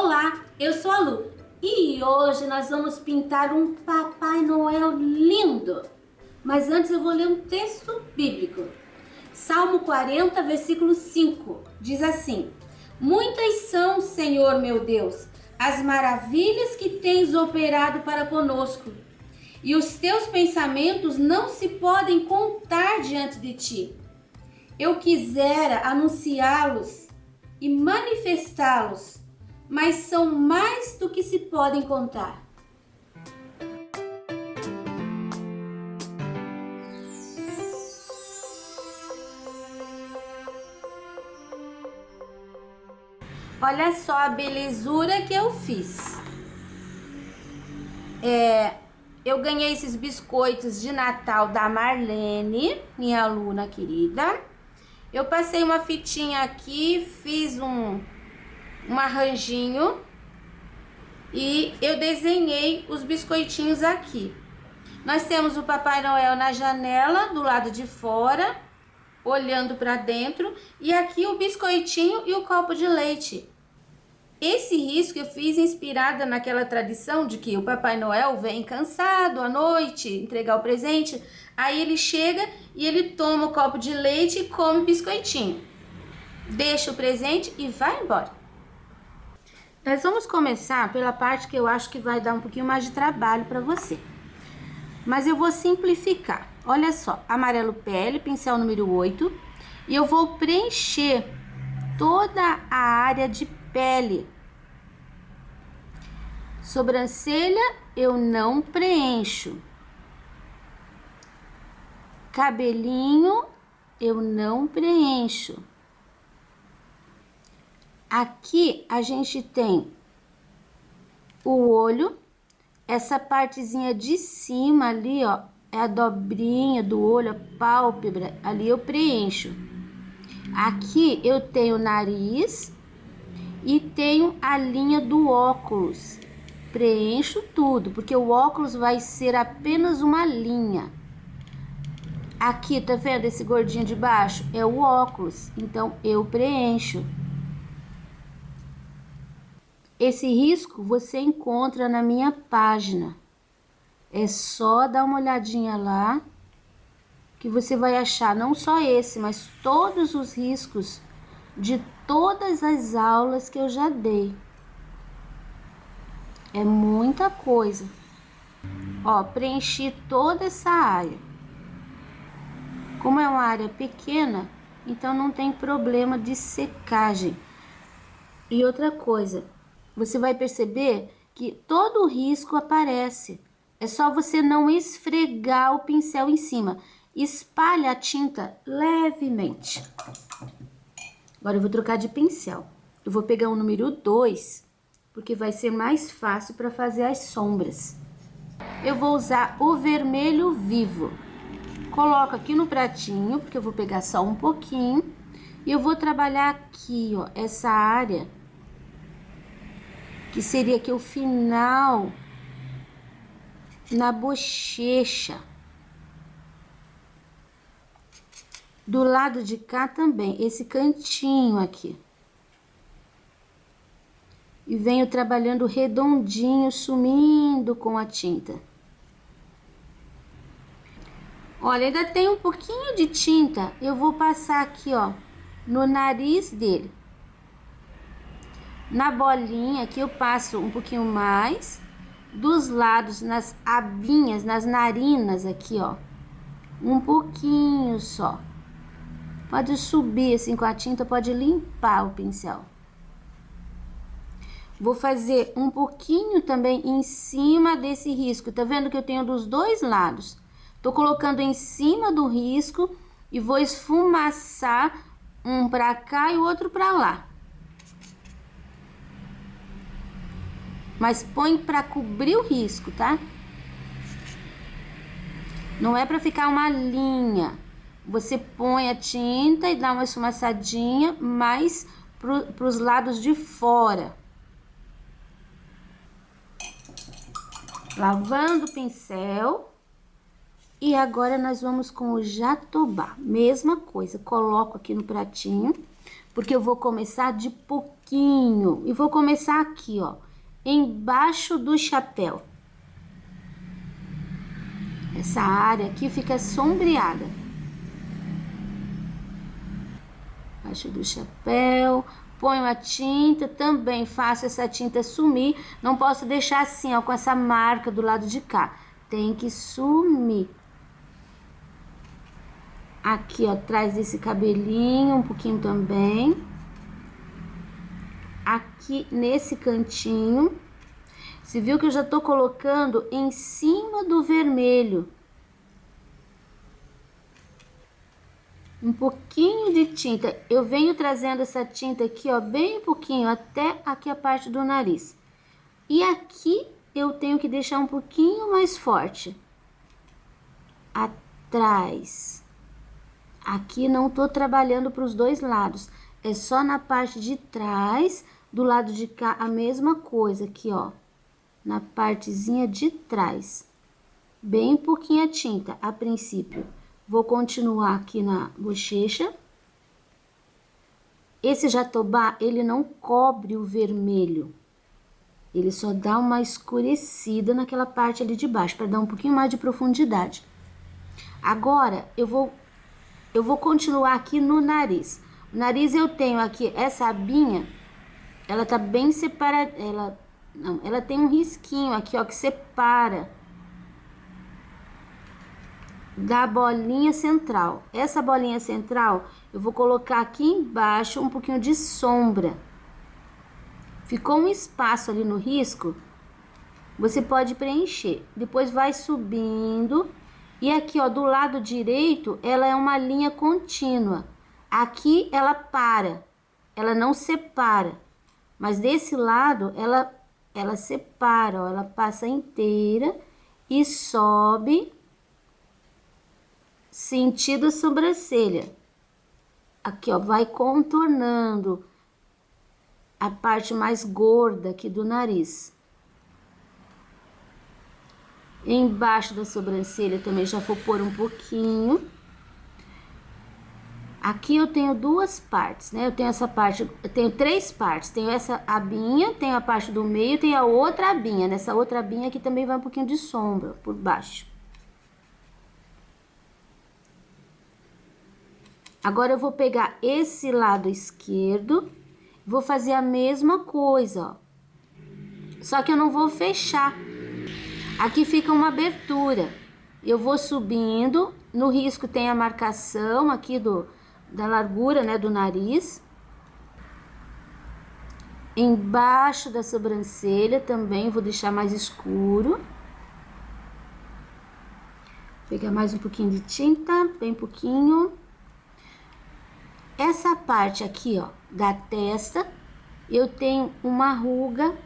Olá, eu sou a Lu e hoje nós vamos pintar um Papai Noel lindo. Mas antes eu vou ler um texto bíblico. Salmo 40, versículo 5, diz assim: Muitas são, Senhor meu Deus, as maravilhas que tens operado para conosco, e os teus pensamentos não se podem contar diante de ti. Eu quisera anunciá-los e manifestá-los, mas são mais do que se podem contar. Olha só a belezura que eu fiz. Eu ganhei esses biscoitos de Natal da Marlene, minha aluna querida. Eu passei uma fitinha aqui, fiz um arranjinho e eu desenhei os biscoitinhos aqui. Nós temos o Papai Noel na janela, do lado de fora, olhando para dentro, e aqui o biscoitinho e o copo de leite. Esse risco eu fiz inspirada naquela tradição de que o Papai Noel vem cansado à noite entregar o presente, aí ele chega e ele toma o copo de leite e come o biscoitinho. Deixa o presente e vai embora. Nós vamos começar pela parte que eu acho que vai dar um pouquinho mais de trabalho para você. Mas eu vou simplificar. Olha só, amarelo pele, pincel número 8, e eu vou preencher toda a área de pele. Sobrancelha eu não preencho. Cabelinho eu não preencho. Aqui a gente tem o olho, essa partezinha de cima ali, ó, é a dobrinha do olho, a pálpebra, ali eu preencho. Aqui eu tenho o nariz e tenho a linha do óculos. Preencho tudo, porque o óculos vai ser apenas uma linha. Aqui, tá vendo esse gordinho de baixo? É o óculos, então eu preencho. Esse risco você encontra na minha página. É só dar uma olhadinha lá, que você vai achar não só esse, mas todos os riscos de todas as aulas que eu já dei. É muita coisa. Ó, preenchi toda essa área. Como é uma área pequena, então não tem problema de secagem. E outra coisa, você vai perceber que todo o risco aparece. É só você não esfregar o pincel em cima. Espalha a tinta levemente. Agora eu vou trocar de pincel. Eu vou pegar o número 2, porque vai ser mais fácil para fazer as sombras. Eu vou usar o vermelho vivo. Coloco aqui no pratinho, porque eu vou pegar só um pouquinho. E eu vou trabalhar aqui, ó, essa área, que seria aqui o final, na bochecha. Do lado de cá também, esse cantinho aqui. E venho trabalhando redondinho, sumindo com a tinta. Olha, ainda tem um pouquinho de tinta, eu vou passar aqui, ó, no nariz dele. Na bolinha aqui eu passo um pouquinho mais, dos lados, nas abinhas, nas narinas aqui, ó. Um pouquinho só. Pode subir assim com a tinta, pode limpar o pincel. Vou fazer um pouquinho também em cima desse risco. Tá vendo que eu tenho dos dois lados? Tô colocando em cima do risco e vou esfumaçar um pra cá e o outro pra lá. Mas põe pra cobrir o risco, tá? Não é pra ficar uma linha. Você põe a tinta e dá uma esfumaçadinha mais pros lados de fora. Lavando o pincel. E agora nós vamos com o jatobá. Mesma coisa, coloco aqui no pratinho. Porque eu vou começar de pouquinho. E vou começar aqui, ó, embaixo do chapéu. Essa área aqui fica sombreada. Embaixo do chapéu. Ponho a tinta, também faço essa tinta sumir. Não posso deixar assim, ó, com essa marca do lado de cá. Tem que sumir. Aqui, ó, atrás desse cabelinho, um pouquinho também. Aqui nesse cantinho. Você viu que eu já tô colocando em cima do vermelho. Um pouquinho de tinta. Eu venho trazendo essa tinta aqui, ó, bem pouquinho, até aqui a parte do nariz. E aqui eu tenho que deixar um pouquinho mais forte. Atrás. Aqui não tô trabalhando para os dois lados. É só na parte de trás, do lado de cá, a mesma coisa aqui, ó. Na partezinha de trás. Bem pouquinha tinta, a princípio. Vou continuar aqui na bochecha. Esse jatobá, ele não cobre o vermelho. Ele só dá uma escurecida naquela parte ali de baixo, para dar um pouquinho mais de profundidade. Agora, eu vou continuar aqui no nariz. O nariz eu tenho aqui essa abinha, ela tá bem separada, ela tem um risquinho aqui, ó, que separa da bolinha central. Essa bolinha central, eu vou colocar aqui embaixo um pouquinho de sombra. Ficou um espaço ali no risco, você pode preencher. Depois vai subindo. E aqui, ó, do lado direito, ela é uma linha contínua. Aqui ela para, ela não separa. Mas desse lado, ela separa, ó, ela passa inteira e sobe sentido a sobrancelha. Aqui, ó, vai contornando a parte mais gorda aqui do nariz. Embaixo da sobrancelha também já vou pôr um pouquinho. Aqui eu tenho duas partes, né? Eu tenho essa parte, eu tenho três partes. Tenho essa abinha, tenho a parte do meio, tenho a outra abinha. Nessa outra abinha aqui também vai um pouquinho de sombra por baixo. Agora eu vou pegar esse lado esquerdo, vou fazer a mesma coisa, ó. Só que eu não vou fechar. Aqui fica uma abertura. Eu vou subindo, no risco tem a marcação aqui da largura, né, do nariz. Embaixo da sobrancelha também vou deixar mais escuro. Vou pegar mais um pouquinho de tinta, bem pouquinho. Essa parte aqui, ó, da testa, eu tenho uma ruga.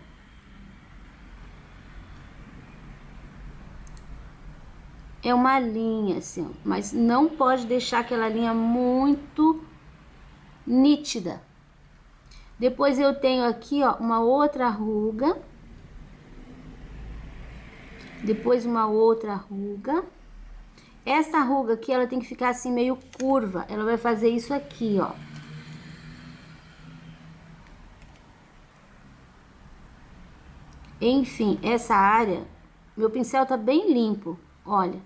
É uma linha, assim, ó, mas não pode deixar aquela linha muito nítida. Depois eu tenho aqui, ó, uma outra ruga. Depois uma outra ruga. Essa ruga aqui, ela tem que ficar assim meio curva. Ela vai fazer isso aqui, ó. Enfim, essa área, meu pincel tá bem limpo, olha.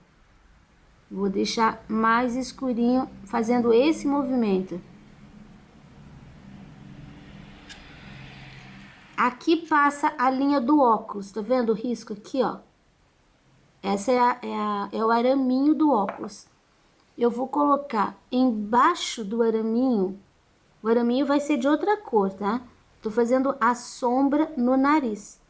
Vou deixar mais escurinho fazendo esse movimento. Aqui passa a linha do óculos, tá vendo o risco aqui, ó? Essa é o araminho do óculos. Eu vou colocar embaixo do araminho. O araminho vai ser de outra cor, tá? Tô fazendo a sombra no nariz.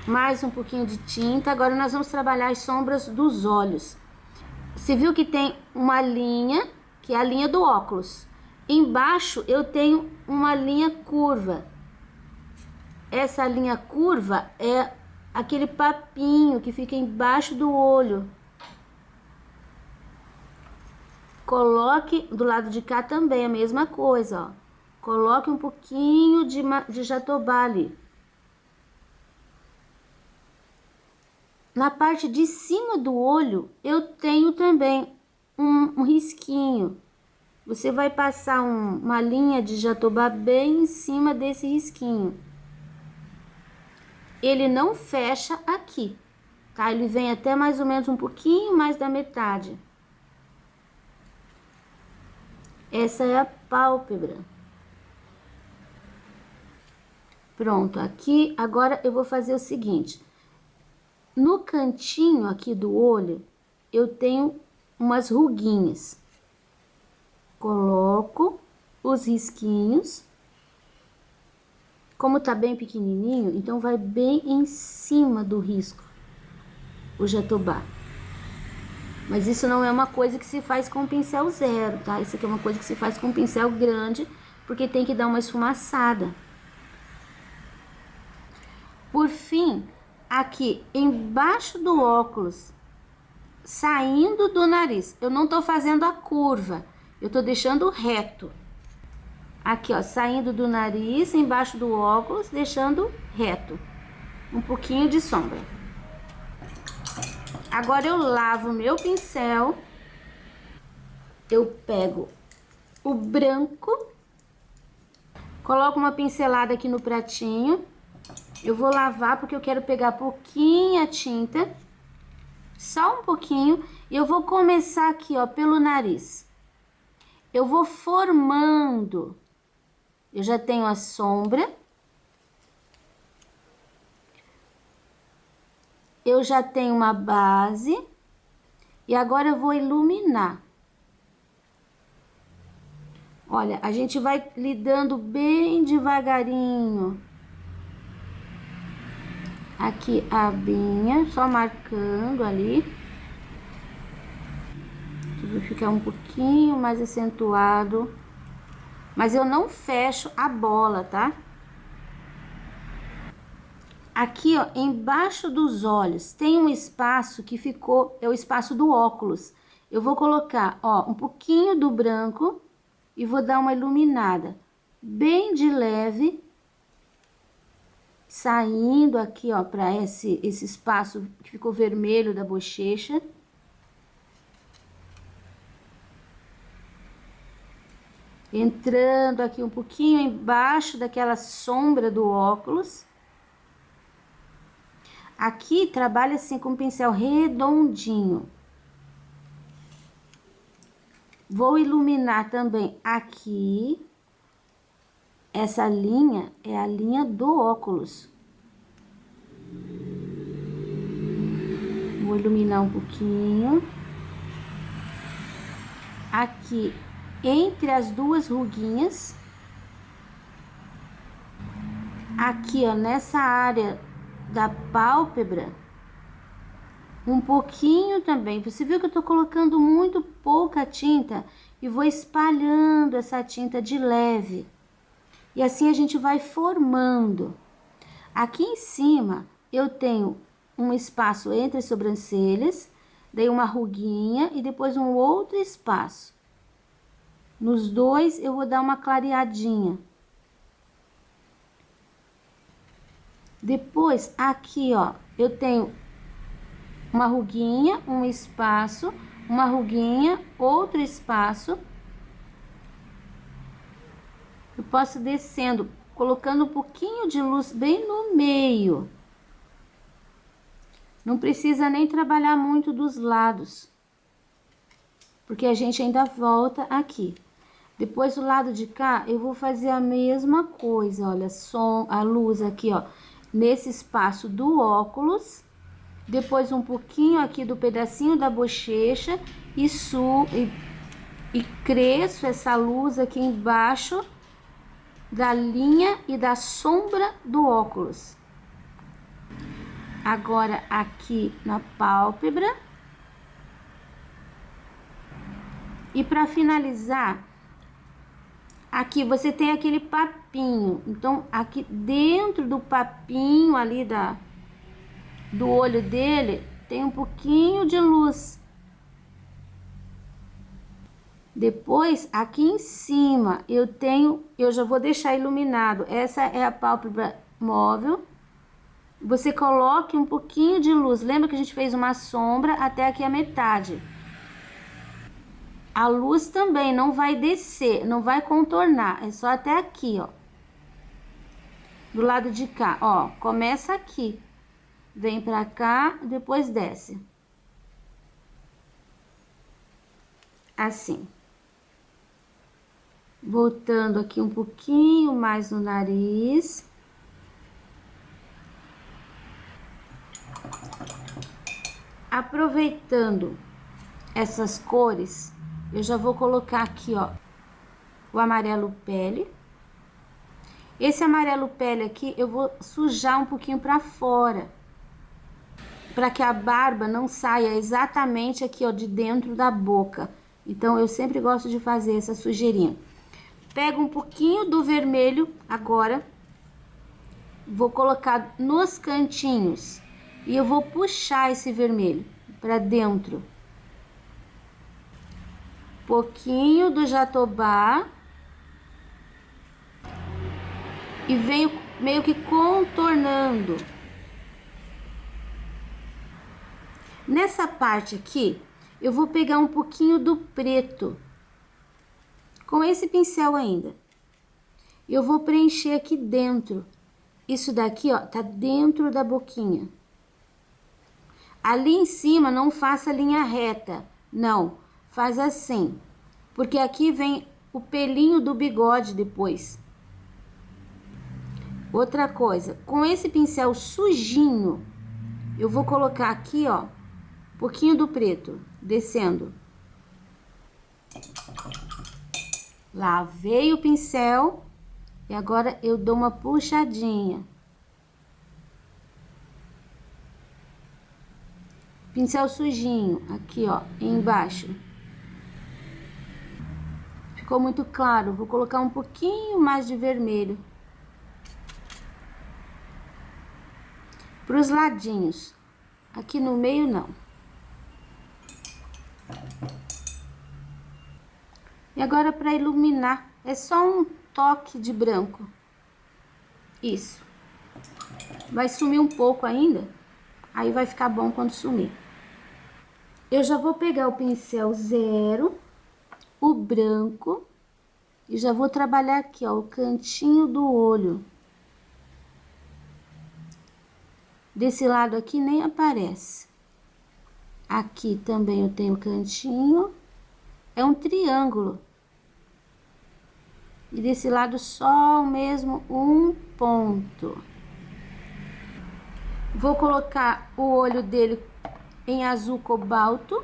Mais um pouquinho de tinta. Agora nós vamos trabalhar as sombras dos olhos. Você viu que tem uma linha, que é a linha do óculos. Embaixo eu tenho uma linha curva. Essa linha curva é aquele papinho que fica embaixo do olho. Coloque do lado de cá também a mesma coisa, ó. Coloque um pouquinho de jatobá ali. Na parte de cima do olho, eu tenho também um risquinho. Você vai passar uma linha de jatobá bem em cima desse risquinho. Ele não fecha aqui, tá? Ele vem até mais ou menos um pouquinho mais da metade. Essa é a pálpebra. Pronto, aqui agora eu vou fazer o seguinte. No cantinho aqui do olho, eu tenho umas ruguinhas. Coloco os risquinhos. Como tá bem pequenininho, então vai bem em cima do risco o jatobá. Mas isso não é uma coisa que se faz com pincel zero, tá? Isso aqui é uma coisa que se faz com pincel grande, porque tem que dar uma esfumaçada. Por fim, aqui embaixo do óculos, saindo do nariz, eu não tô fazendo a curva, eu tô deixando reto. Aqui, ó, saindo do nariz, embaixo do óculos, deixando reto. Um pouquinho de sombra. Agora eu lavo meu pincel. Eu pego o branco. Coloco uma pincelada aqui no pratinho. Eu vou lavar porque eu quero pegar pouquinha tinta. Só um pouquinho. E eu vou começar aqui, ó, pelo nariz. Eu vou formando. Eu já tenho a sombra. Eu já tenho uma base. E agora eu vou iluminar. Olha, a gente vai lidando bem devagarinho. Aqui a abinha, só marcando ali. Vai ficar um pouquinho mais acentuado. Mas eu não fecho a bola, tá? Aqui, ó, embaixo dos olhos, tem um espaço que ficou, é o espaço do óculos. Eu vou colocar, ó, um pouquinho do branco e vou dar uma iluminada bem de leve, saindo aqui, ó, para esse espaço que ficou vermelho da bochecha. Entrando aqui um pouquinho embaixo daquela sombra do óculos. Aqui trabalha assim com um pincel redondinho. Vou iluminar também aqui. Essa linha é a linha do óculos. Vou iluminar um pouquinho. Aqui, entre as duas ruguinhas. Aqui, ó, nessa área da pálpebra. Um pouquinho também. Você viu que eu tô colocando muito pouca tinta e vou espalhando essa tinta de leve. E assim a gente vai formando. Aqui em cima eu tenho um espaço entre as sobrancelhas, dei uma ruguinha e depois um outro espaço. Nos dois eu vou dar uma clareadinha. Depois aqui, ó, eu tenho uma ruguinha, um espaço, uma ruguinha, outro espaço. Eu posso descendo, colocando um pouquinho de luz bem no meio. Não precisa nem trabalhar muito dos lados, porque a gente ainda volta aqui. Depois do lado de cá, eu vou fazer a mesma coisa, olha, a luz aqui, ó, nesse espaço do óculos. Depois um pouquinho aqui do pedacinho da bochecha e cresço essa luz aqui embaixo da linha e da sombra do óculos. Agora aqui na pálpebra. E para finalizar, aqui você tem aquele papinho. Então, aqui dentro do papinho ali do olho dele, tem um pouquinho de luz. Depois, aqui em cima, eu já vou deixar iluminado. Essa é a pálpebra móvel. Você coloque um pouquinho de luz. Lembra que a gente fez uma sombra até aqui a metade. A luz também não vai descer, não vai contornar, é só até aqui, ó. Do lado de cá, ó, começa aqui. Vem pra cá, depois desce. Assim. Voltando aqui um pouquinho mais no nariz. Aproveitando essas cores, eu já vou colocar aqui, ó, o amarelo pele. Esse amarelo pele aqui, eu vou sujar um pouquinho pra fora, para que a barba não saia exatamente aqui, ó, de dentro da boca. Então, eu sempre gosto de fazer essa sujeirinha. Pego um pouquinho do vermelho agora, vou colocar nos cantinhos e eu vou puxar esse vermelho para dentro. Pouquinho do jatobá e venho meio que contornando. Nessa parte aqui, eu vou pegar um pouquinho do preto, com esse pincel ainda. Eu vou preencher aqui dentro. Isso daqui, ó, tá dentro da boquinha. Ali em cima, não faça linha reta, não. Faz assim, porque aqui vem o pelinho do bigode depois. Outra coisa, com esse pincel sujinho, eu vou colocar aqui, ó, um pouquinho do preto, descendo. Lavei o pincel e agora eu dou uma puxadinha. Pincel sujinho, aqui, ó, embaixo. Ficou muito claro, vou colocar um pouquinho mais de vermelho. Para os ladinhos, aqui no meio não. E agora para iluminar, é só um toque de branco. Isso. Vai sumir um pouco ainda, aí vai ficar bom quando sumir. Eu já vou pegar o pincel 0, o branco, e já vou trabalhar aqui, ó, o cantinho do olho. Desse lado aqui nem aparece. Aqui também eu tenho cantinho. É um triângulo. E desse lado só mesmo um ponto. Vou colocar o olho dele em azul cobalto.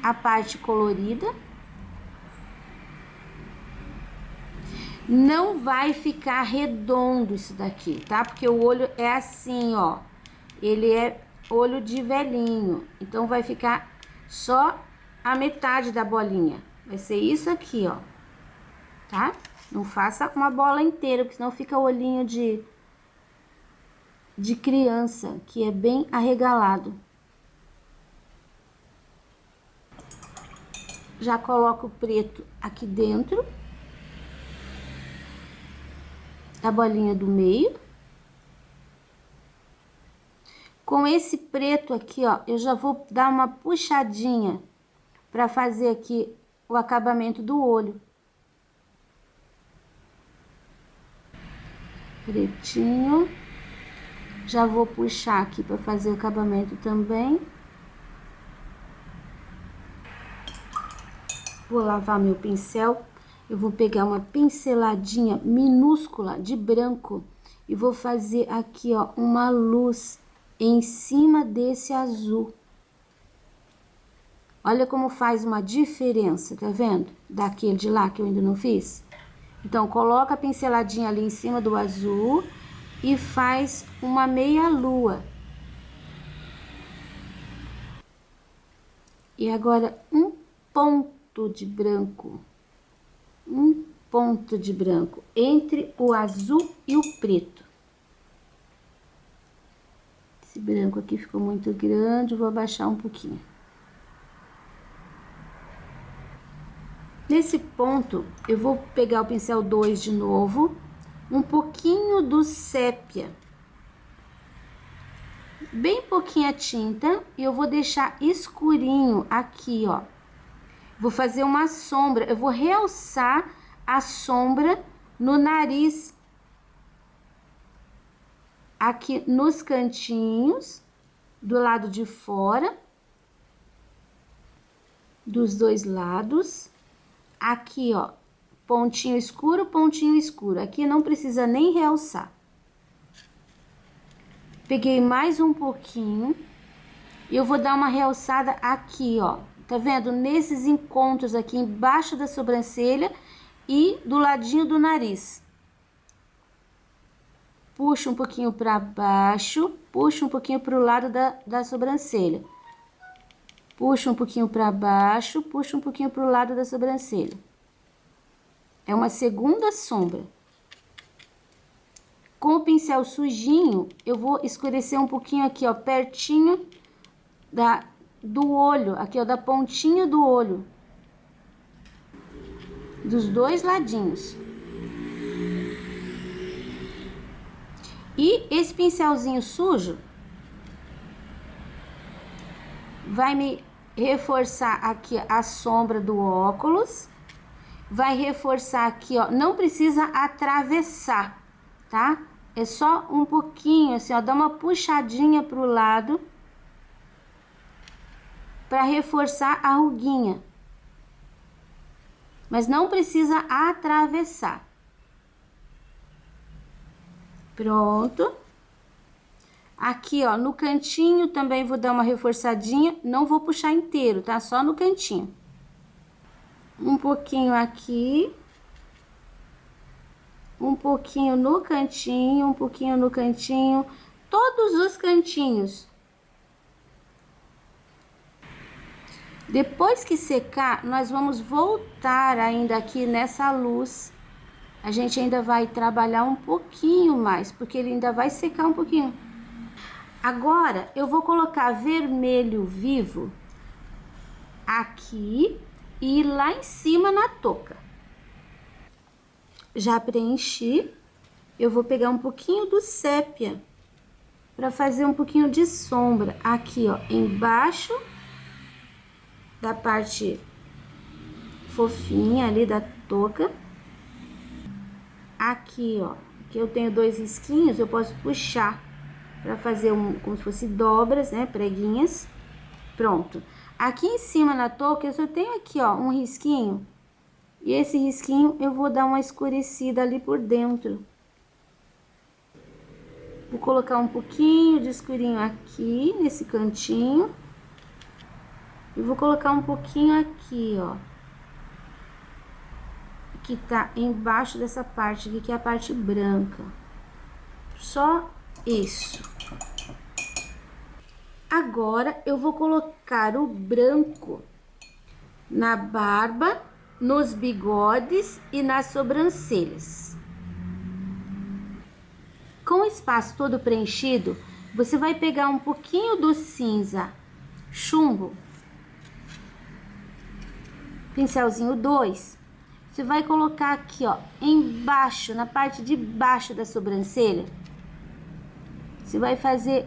A parte colorida. Não vai ficar redondo isso daqui, tá? Porque o olho é assim, ó. Ele é olho de velhinho. Então, vai ficar só a metade da bolinha. Vai ser isso aqui, ó. Tá? Não faça uma bola inteira, porque senão fica olhinho de criança, que é bem arregalado. Já coloco o preto aqui dentro. A bolinha do meio. Com esse preto aqui, ó, eu já vou dar uma puxadinha para fazer aqui o acabamento do olho. Pretinho. Já vou puxar aqui para fazer o acabamento também. Vou lavar meu pincel. Eu vou pegar uma pinceladinha minúscula de branco e vou fazer aqui, ó, uma luz em cima desse azul. Olha como faz uma diferença, tá vendo? Daquele de lá que eu ainda não fiz. Então, coloca a pinceladinha ali em cima do azul e faz uma meia lua. E agora, um ponto de branco. Um ponto de branco entre o azul e o preto. Esse branco aqui ficou muito grande, vou abaixar um pouquinho. Nesse ponto, eu vou pegar o pincel 2 de novo, um pouquinho do sépia, bem pouquinha tinta, e eu vou deixar escurinho aqui, ó. Vou fazer uma sombra, eu vou realçar a sombra no nariz. Aqui nos cantinhos, do lado de fora, dos dois lados. Aqui, ó, pontinho escuro, pontinho escuro. Aqui não precisa nem realçar. Peguei mais um pouquinho e eu vou dar uma realçada aqui, ó. Tá vendo? Nesses encontros aqui embaixo da sobrancelha e do ladinho do nariz. Puxa um pouquinho para baixo, puxa um pouquinho para o lado da sobrancelha. Puxa um pouquinho para baixo, puxa um pouquinho para o lado da sobrancelha. É uma segunda sombra. Com o pincel sujinho, eu vou escurecer um pouquinho aqui, ó, pertinho do olho, aqui, ó, da pontinha do olho. Dos dois ladinhos. E esse pincelzinho sujo vai me reforçar aqui a sombra do óculos. Vai reforçar aqui, ó, não precisa atravessar, tá? É só um pouquinho, assim, ó, dá uma puxadinha pro lado para reforçar a ruguinha. Mas não precisa atravessar. Pronto. Aqui, ó, no cantinho também vou dar uma reforçadinha, não vou puxar inteiro, tá? Só no cantinho. Um pouquinho aqui. Um pouquinho no cantinho, um pouquinho no cantinho. Todos os cantinhos. Depois que secar, nós vamos voltar ainda aqui nessa luz. A gente ainda vai trabalhar um pouquinho mais, porque ele ainda vai secar um pouquinho. Agora, eu vou colocar vermelho vivo aqui e lá em cima na touca. Já preenchi. Eu vou pegar um pouquinho do sépia para fazer um pouquinho de sombra aqui, ó, embaixo da parte fofinha ali da touca. Aqui, ó, que eu tenho dois risquinhos, eu posso puxar para fazer como se fosse dobras, né, preguinhas. Pronto. Aqui em cima na touca eu só tenho aqui, ó, um risquinho. E esse risquinho eu vou dar uma escurecida ali por dentro. Vou colocar um pouquinho de escurinho aqui nesse cantinho. E vou colocar um pouquinho aqui, ó. Que tá embaixo dessa parte aqui, que é a parte branca. Só isso. Agora, eu vou colocar o branco na barba, nos bigodes e nas sobrancelhas. Com o espaço todo preenchido, você vai pegar um pouquinho do cinza chumbo, pincelzinho 2, você vai colocar aqui, ó, embaixo, na parte de baixo da sobrancelha. Você vai fazer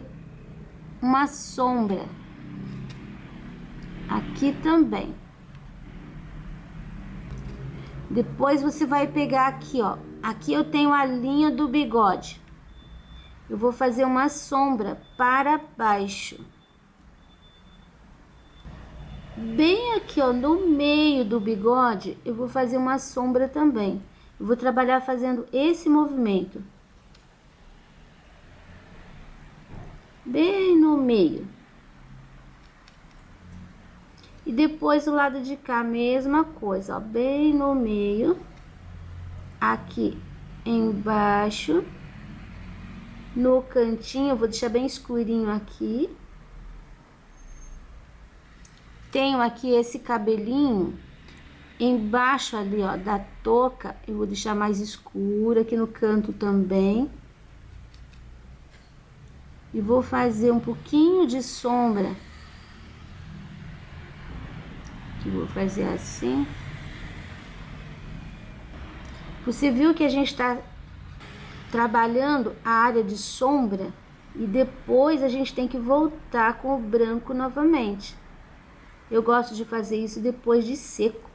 uma sombra. Aqui também. Depois você vai pegar aqui, ó. Aqui eu tenho a linha do bigode. Eu vou fazer uma sombra para baixo. Bem aqui, ó, no meio do bigode, eu vou fazer uma sombra também. Eu vou trabalhar fazendo esse movimento. Bem no meio. E depois o lado de cá, mesma coisa, ó, bem no meio. Aqui embaixo. No cantinho, eu vou deixar bem escurinho aqui. Tenho aqui esse cabelinho embaixo ali, ó, da touca. Eu vou deixar mais escuro aqui no canto também. E vou fazer um pouquinho de sombra. Aqui vou fazer assim. Você viu que a gente tá trabalhando a área de sombra e depois a gente tem que voltar com o branco novamente. Eu gosto de fazer isso depois de seco.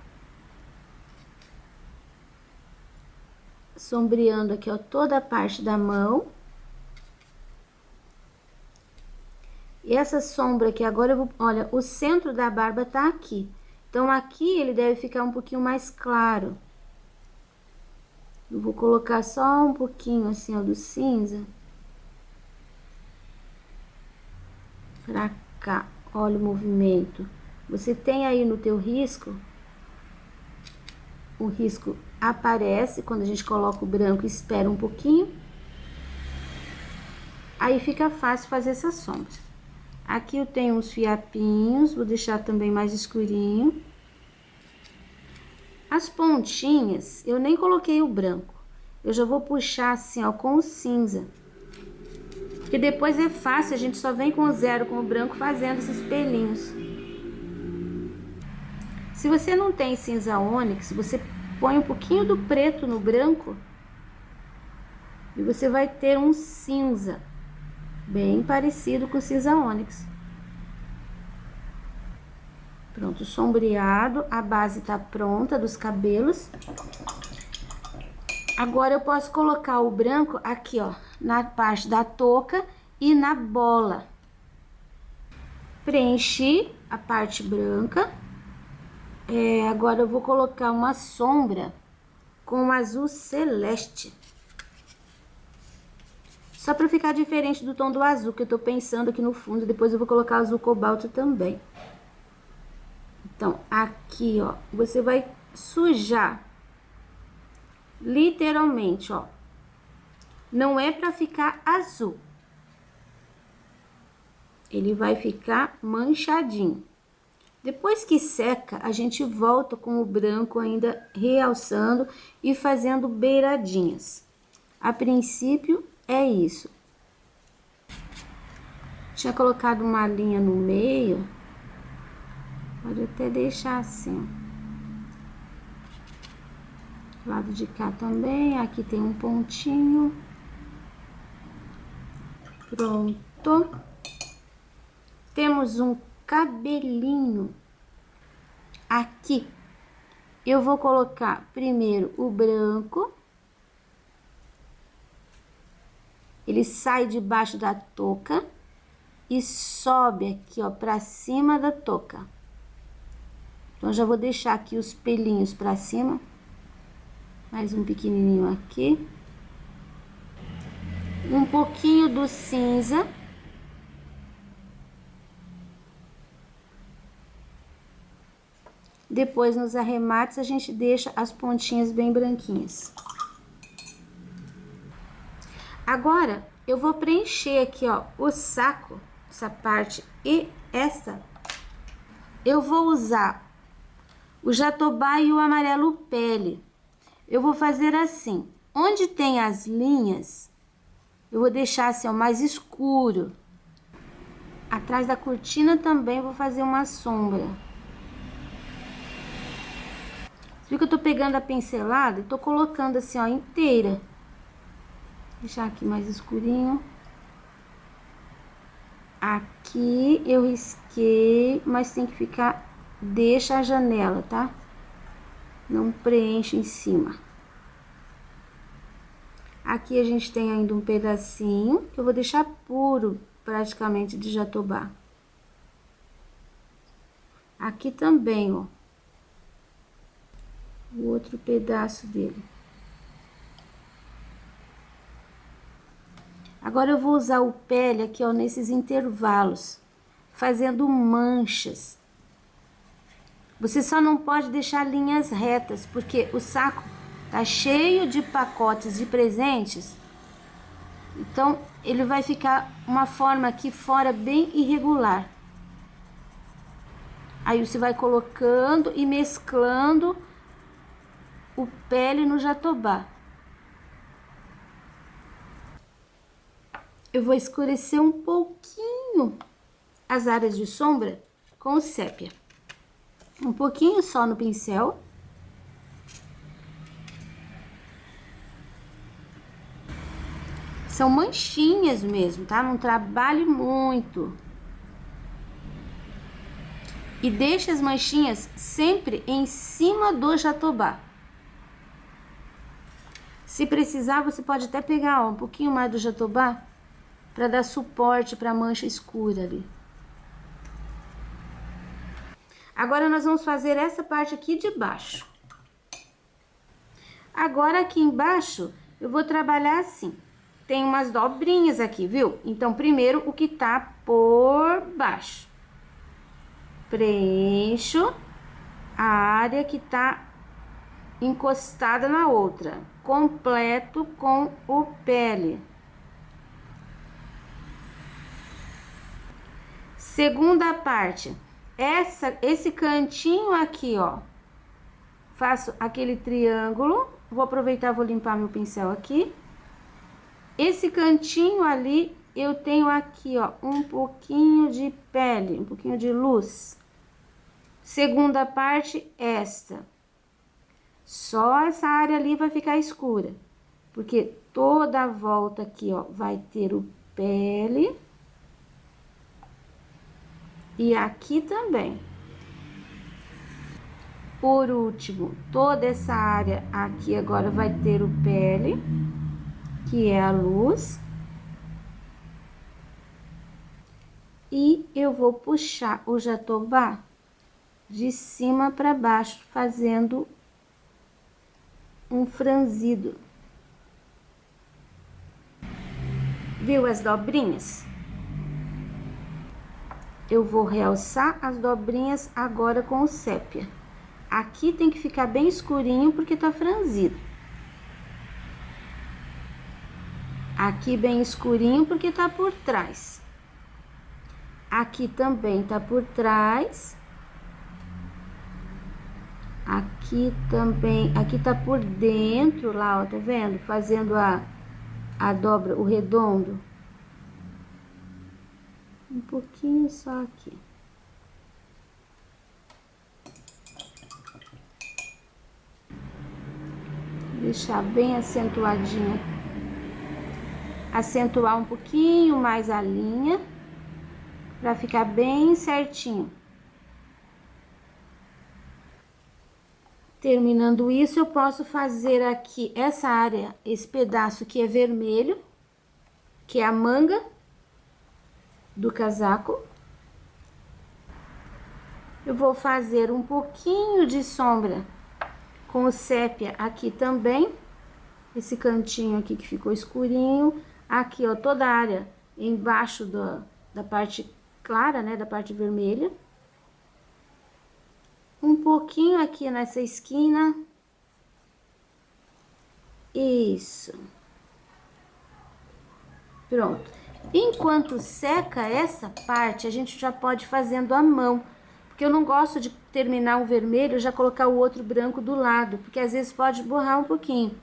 Sombreando aqui, ó, toda a parte da mão. E essa sombra aqui, agora eu vou... Olha, o centro da barba tá aqui. Então, aqui ele deve ficar um pouquinho mais claro. Eu vou colocar só um pouquinho, assim, ó, do cinza. Pra cá. Olha o movimento. Você tem aí no teu risco... O risco aparece quando a gente coloca o branco e espera um pouquinho. Aí fica fácil fazer essa sombra. Aqui eu tenho uns fiapinhos, vou deixar também mais escurinho. As pontinhas, eu nem coloquei o branco. Eu já vou puxar assim, ó, com o cinza. Porque depois é fácil, a gente só vem com o zero, com o branco, fazendo esses pelinhos. Se você não tem cinza ônix, você põe um pouquinho do preto no branco e você vai ter um cinza bem parecido com o cinza ônix. Pronto, sombreado, a base tá pronta dos cabelos. Agora eu posso colocar o branco aqui, ó, na parte da touca e na bola. Preenchi a parte branca. Agora eu vou colocar uma sombra com azul celeste. Só pra ficar diferente do tom do azul que eu tô pensando aqui no fundo. Depois eu vou colocar azul cobalto também. Então, aqui, ó, você vai sujar. Literalmente, ó. Não é pra ficar azul. Ele vai ficar manchadinho. Depois que seca, a gente volta com o branco ainda realçando e fazendo beiradinhas. A princípio, é isso. Tinha colocado uma linha no meio. Pode até deixar assim. Lado de cá também, aqui tem um pontinho. Pronto. Temos um cabelinho aqui. Eu vou colocar primeiro o branco. Ele sai debaixo da touca e sobe aqui, ó, pra cima da touca. Então, já vou deixar aqui os pelinhos pra cima. Mais um pequenininho aqui. Um pouquinho do cinza. Depois, nos arremates, a gente deixa as pontinhas bem branquinhas. Agora, eu vou preencher aqui, ó, o saco, essa parte e essa. Eu vou usar o jatobá e o amarelo pele. Eu vou fazer assim, onde tem as linhas, eu vou deixar assim, ó, mais escuro. Atrás da cortina também vou fazer uma sombra. Você viu que eu tô pegando a pincelada e tô colocando assim, ó, inteira. Deixar aqui mais escurinho. Aqui eu risquei, mas tem que ficar... Deixa a janela, tá? Não preenche em cima. Aqui a gente tem ainda um pedacinho, que eu vou deixar puro, praticamente, de jatobá. Aqui também, ó. O outro pedaço dele. Agora eu vou usar o pele aqui, ó, nesses intervalos, fazendo manchas. Você só não pode deixar linhas retas, porque o saco tá cheio de pacotes de presentes. Então, ele vai ficar uma forma aqui fora bem irregular. Aí você vai colocando e mesclando o pele no jatobá. Eu vou escurecer um pouquinho as áreas de sombra com o sépia. Um pouquinho só no pincel. São manchinhas mesmo, tá? Não trabalhe muito. E deixe as manchinhas sempre em cima do jatobá. Se precisar, você pode até pegar, ó, um pouquinho mais do jatobá para dar suporte para a mancha escura ali. Agora, nós vamos fazer essa parte aqui de baixo. Agora, aqui embaixo, eu vou trabalhar assim. Tem umas dobrinhas aqui, viu? Então, primeiro, o que tá por baixo. Preencho a área que tá encostada na outra. Completo com o pele. Segunda parte. Esse cantinho aqui, ó. Faço aquele triângulo. Vou aproveitar, vou limpar meu pincel aqui. Esse cantinho ali, eu tenho aqui, ó, um pouquinho de pele, um pouquinho de luz. Segunda parte, esta. Só essa área ali vai ficar escura, porque toda a volta aqui, ó, vai ter o pele. E aqui também. Por último, toda essa área aqui agora vai ter o pele, que é a luz. E eu vou puxar o jatobá de cima para baixo, fazendo um franzido. Viu as dobrinhas? Eu vou realçar as dobrinhas agora com o sépia. Aqui tem que ficar bem escurinho porque tá franzido. Aqui bem escurinho porque tá por trás. Aqui também tá por trás. Aqui também, aqui tá por dentro lá, ó, tá vendo? Fazendo a dobra, o redondo. Um pouquinho só aqui. Deixar bem acentuadinho. Acentuar um pouquinho mais a linha, pra ficar bem certinho. Terminando isso, eu posso fazer aqui essa área, esse pedaço que é vermelho, que é a manga do casaco. Eu vou fazer um pouquinho de sombra com o sépia aqui também. Esse cantinho aqui que ficou escurinho. Aqui, ó, toda a área embaixo da parte clara, né, da parte vermelha. Um pouquinho aqui nessa esquina. Isso. Pronto. Enquanto seca essa parte, a gente já pode ir fazendo à mão. Porque eu não gosto de terminar o vermelho e já colocar o outro branco do lado, porque às vezes pode borrar um pouquinho.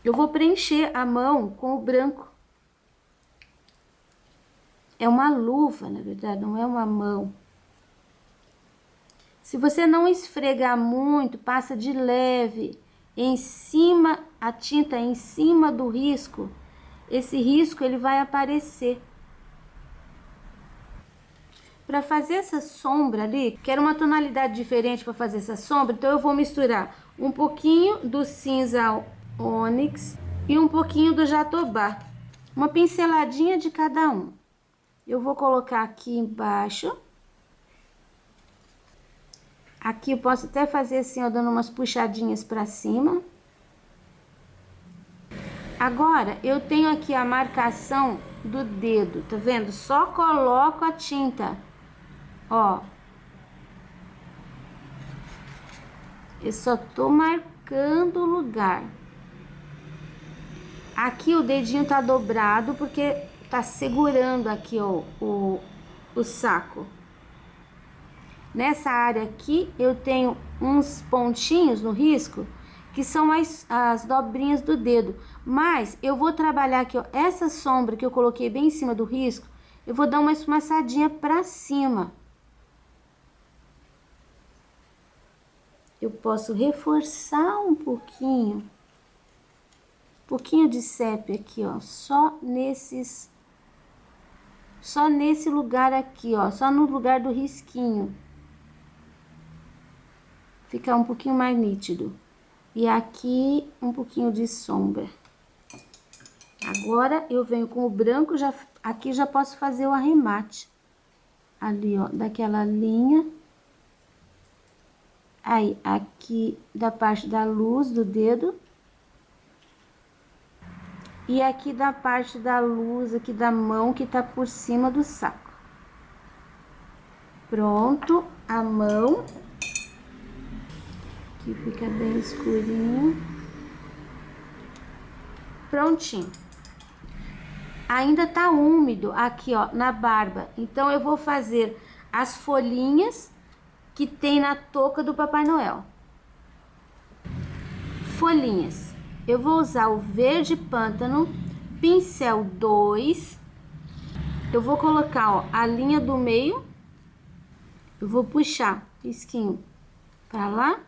Eu vou preencher a mão com o branco. É uma luva, na verdade, não é uma mão. Se você não esfregar muito, passa de leve em cima, a tinta em cima do risco, esse risco ele vai aparecer. Para fazer essa sombra ali, quero uma tonalidade diferente para fazer essa sombra, então eu vou misturar um pouquinho do cinza ônix e um pouquinho do jatobá. Uma pinceladinha de cada um. Eu vou colocar aqui embaixo. Aqui eu posso até fazer assim, ó, dando umas puxadinhas pra cima. Agora, eu tenho aqui a marcação do dedo, tá vendo? Só coloco a tinta, ó. Eu só tô marcando o lugar. Aqui o dedinho tá dobrado porque tá segurando aqui, ó, o saco. Nessa área aqui, eu tenho uns pontinhos no risco, que são as dobrinhas do dedo. Mas eu vou trabalhar aqui, ó, essa sombra que eu coloquei bem em cima do risco, eu vou dar uma esfumaçadinha pra cima. Eu posso reforçar um pouquinho de sépia aqui, ó, só nesse lugar aqui, ó, só no lugar do risquinho. ficar um pouquinho mais nítido. E aqui um pouquinho de sombra. Agora eu venho com o branco, aqui já posso fazer o arremate. Ali, ó, daquela linha. Aí, aqui da parte da luz do dedo. E aqui da parte da luz, aqui da mão, que tá por cima do saco. Pronto, a mão. Aqui fica bem escurinho. Prontinho. Ainda tá úmido aqui, ó, na barba. Então, eu vou fazer as folhinhas que tem na touca do Papai Noel. Folhinhas. Eu vou usar o verde pântano, pincel 2. Eu vou colocar, ó, a linha do meio. Eu vou puxar risquinho pra lá.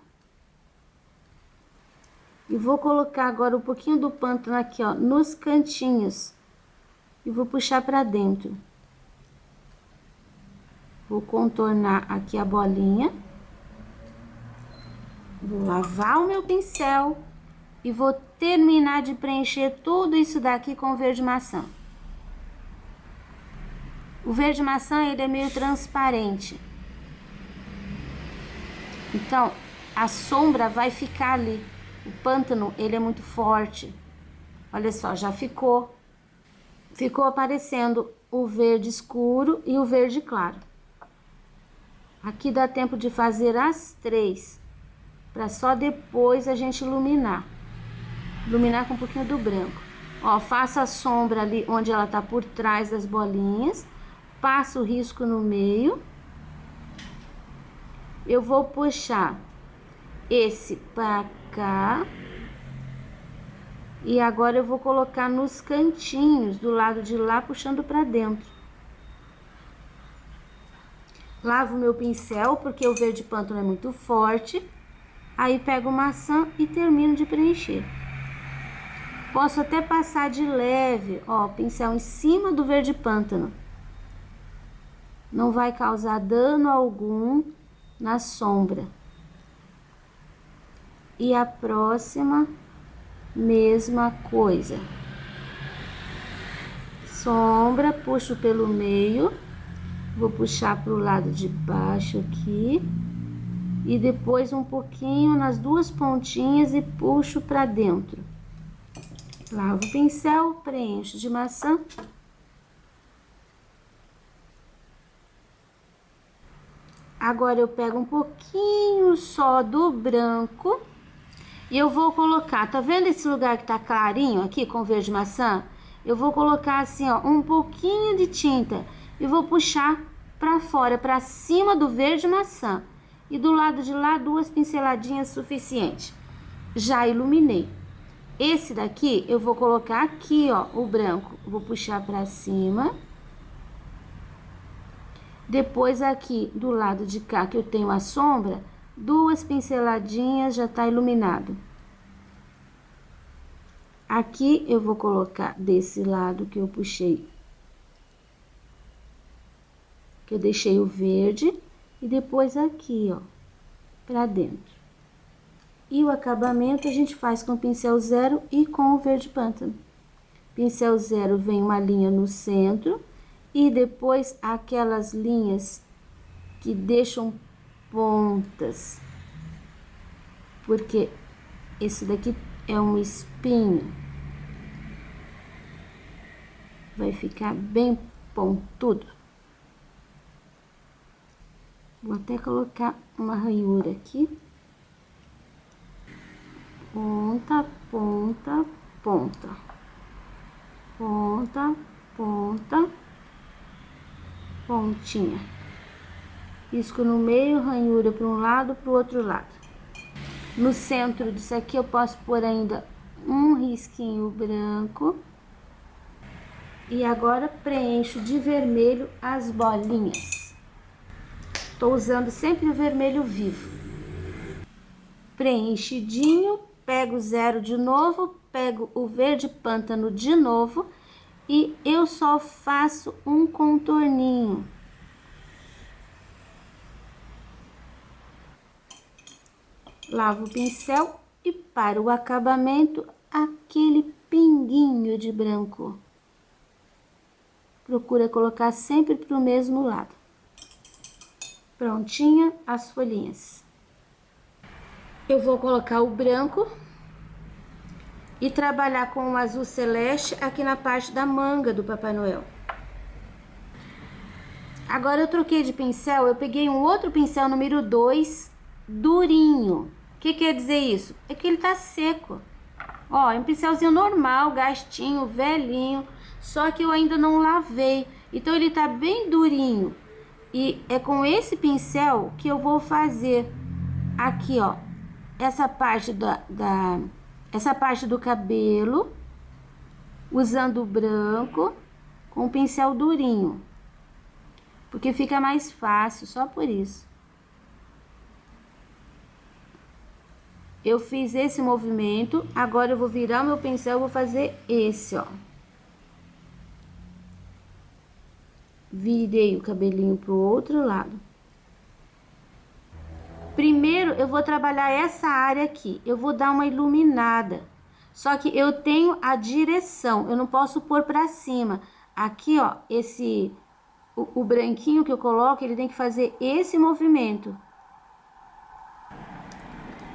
E vou colocar agora um pouquinho do pântano aqui, ó, nos cantinhos. E vou puxar pra dentro. Vou contornar aqui a bolinha. Vou lavar o meu pincel e vou terminar de preencher tudo isso daqui com verde maçã. O verde maçã, ele é meio transparente. Então, a sombra vai ficar ali. O pântano, ele é muito forte. Olha só, já ficou. Ficou aparecendo o verde escuro e o verde claro. Aqui dá tempo de fazer as 3, para só depois a gente iluminar. Iluminar com um pouquinho do branco. Ó, faça a sombra ali onde ela tá por trás das bolinhas. Passa o risco no meio. Eu vou puxar esse pra cá. E agora eu vou colocar nos cantinhos do lado de lá, puxando pra dentro. Lavo o meu pincel, porque o verde pântano é muito forte. Aí pego maçã e termino de preencher. Posso até passar de leve, ó, o pincel em cima do verde pântano. Não vai causar dano algum na sombra. E a próxima, mesma coisa. Sombra, puxo pelo meio. Vou puxar pro lado de baixo aqui. E depois um pouquinho nas duas pontinhas e puxo pra dentro. Lavo o pincel, preencho de maçã. Agora eu pego um pouquinho só do branco e eu vou colocar, tá vendo esse lugar que tá clarinho aqui com verde maçã? Eu vou colocar assim, ó, um pouquinho de tinta e vou puxar pra fora, pra cima do verde maçã. E do lado de lá, 2 pinceladinhas suficiente. Já iluminei. Esse daqui, eu vou colocar aqui, ó, o branco. Vou puxar pra cima. Depois aqui, do lado de cá, que eu tenho a sombra, 2 pinceladinhas, já tá iluminado. Aqui, eu vou colocar desse lado que eu puxei. Que eu deixei o verde. E depois aqui, ó, pra dentro. E o acabamento a gente faz com o pincel 0 e com o verde pântano. Pincel 0 vem uma linha no centro e depois aquelas linhas que deixam pontas. Porque esse daqui é um espinho. Vai ficar bem pontudo. Vou até colocar uma ranhura aqui. Ponta, ponta, ponta. Ponta, ponta, pontinha. Risco no meio, ranhura para um lado, para o outro lado. No centro disso aqui eu posso pôr ainda um risquinho branco. E agora preencho de vermelho as bolinhas. Tô usando sempre o vermelho vivo. Preenchidinho, pego o 0 de novo, pego o verde pântano de novo e eu só faço um contorninho. Lavo o pincel e para o acabamento, aquele pinguinho de branco. Procura colocar sempre para o mesmo lado. Prontinha as folhinhas. Eu vou colocar o branco e trabalhar com o azul celeste aqui na parte da manga do Papai Noel. Agora eu troquei de pincel, eu peguei um outro pincel número 2, durinho. O que quer dizer isso? É que ele tá seco. Ó, é um pincelzinho normal, gastinho, velhinho, só que eu ainda não lavei. Então ele tá bem durinho. E é com esse pincel que eu vou fazer aqui, ó, essa parte essa parte do cabelo, usando o branco com o pincel durinho. Porque fica mais fácil, só por isso. Eu fiz esse movimento, agora eu vou virar meu pincel e vou fazer esse, ó. Virei o cabelinho pro outro lado. Primeiro, eu vou trabalhar essa área aqui. Eu vou dar uma iluminada. Só que eu tenho a direção, eu não posso pôr pra cima. Aqui, ó, o branquinho que eu coloco, ele tem que fazer esse movimento.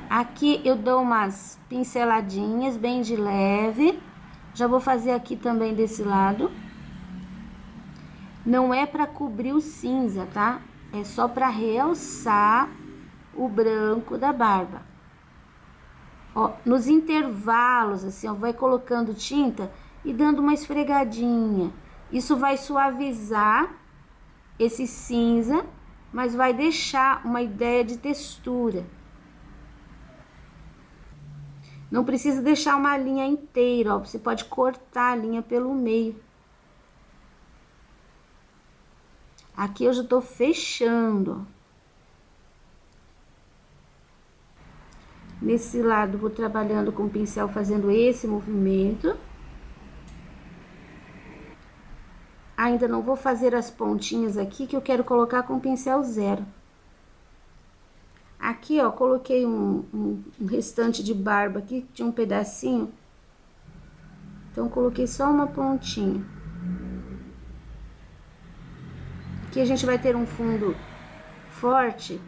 Aqui eu dou umas pinceladinhas bem de leve. Já vou fazer aqui também desse lado. Não é para cobrir o cinza, tá? É só para realçar o branco da barba. Ó, nos intervalos, assim, ó, vai colocando tinta e dando uma esfregadinha. Isso vai suavizar esse cinza, mas vai deixar uma ideia de textura. Não precisa deixar uma linha inteira, ó. Você pode cortar a linha pelo meio. Aqui eu já tô fechando. Nesse lado, vou trabalhando com o pincel, fazendo esse movimento. Ainda não vou fazer as pontinhas aqui, que eu quero colocar com o pincel 0. Aqui, ó, coloquei um restante de barba aqui, tinha um pedacinho. Então, coloquei só uma pontinha. Aqui a gente vai ter um fundo forte,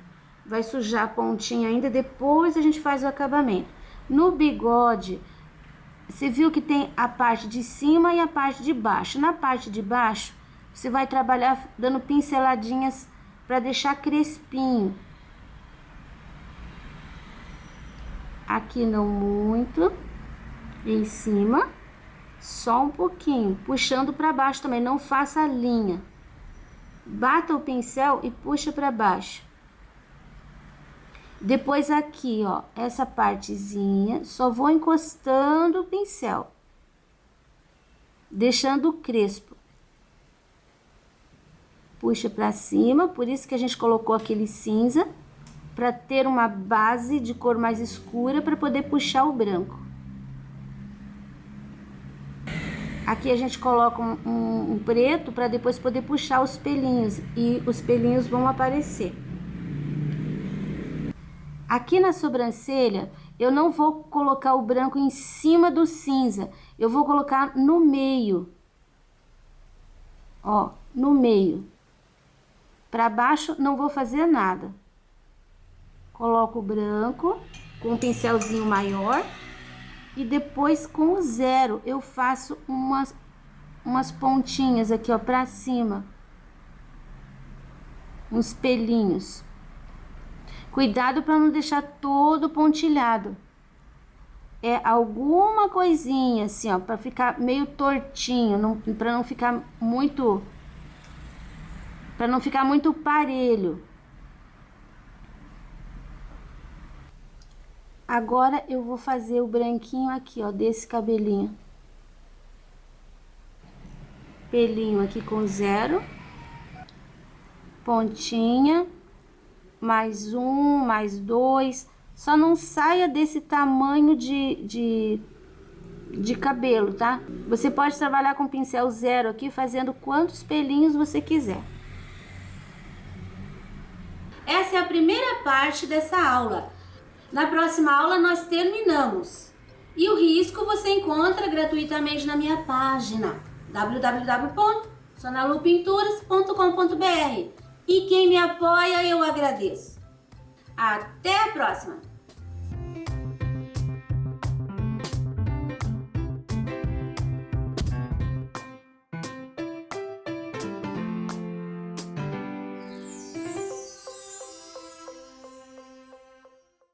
vai sujar a pontinha ainda, depois a gente faz o acabamento. No bigode, você viu que tem a parte de cima e a parte de baixo. Na parte de baixo, você vai trabalhar dando pinceladinhas para deixar crespinho. Aqui não muito, em cima, só um pouquinho, puxando para baixo também, não faça linha. Bata o pincel e puxa para baixo. Depois aqui, ó, essa partezinha, só vou encostando o pincel, deixando crespo. Puxa para cima, por isso que a gente colocou aquele cinza, para ter uma base de cor mais escura para poder puxar o branco. Aqui a gente coloca um preto para depois poder puxar os pelinhos e os pelinhos vão aparecer. Aqui na sobrancelha, eu não vou colocar o branco em cima do cinza, eu vou colocar no meio. Ó, no meio. Para baixo não vou fazer nada. Coloco o branco com um pincelzinho maior e depois com o 0 eu faço umas pontinhas aqui, ó, pra cima. Uns pelinhos. Cuidado para não deixar todo pontilhado. É alguma coisinha assim, ó, para ficar meio tortinho, para não ficar muito parelho. Agora eu vou fazer o branquinho aqui, ó, desse cabelinho. Pelinho aqui com 0. Pontinha. Mais 1, mais 2. Só não saia desse tamanho de cabelo, tá? Você pode trabalhar com pincel 0 aqui, fazendo quantos pelinhos você quiser. Essa é a primeira parte dessa aula. Na próxima aula nós terminamos. E o risco você encontra gratuitamente na minha página www.sonalupinturas.com.br. E quem me apoia eu agradeço. Até a próxima!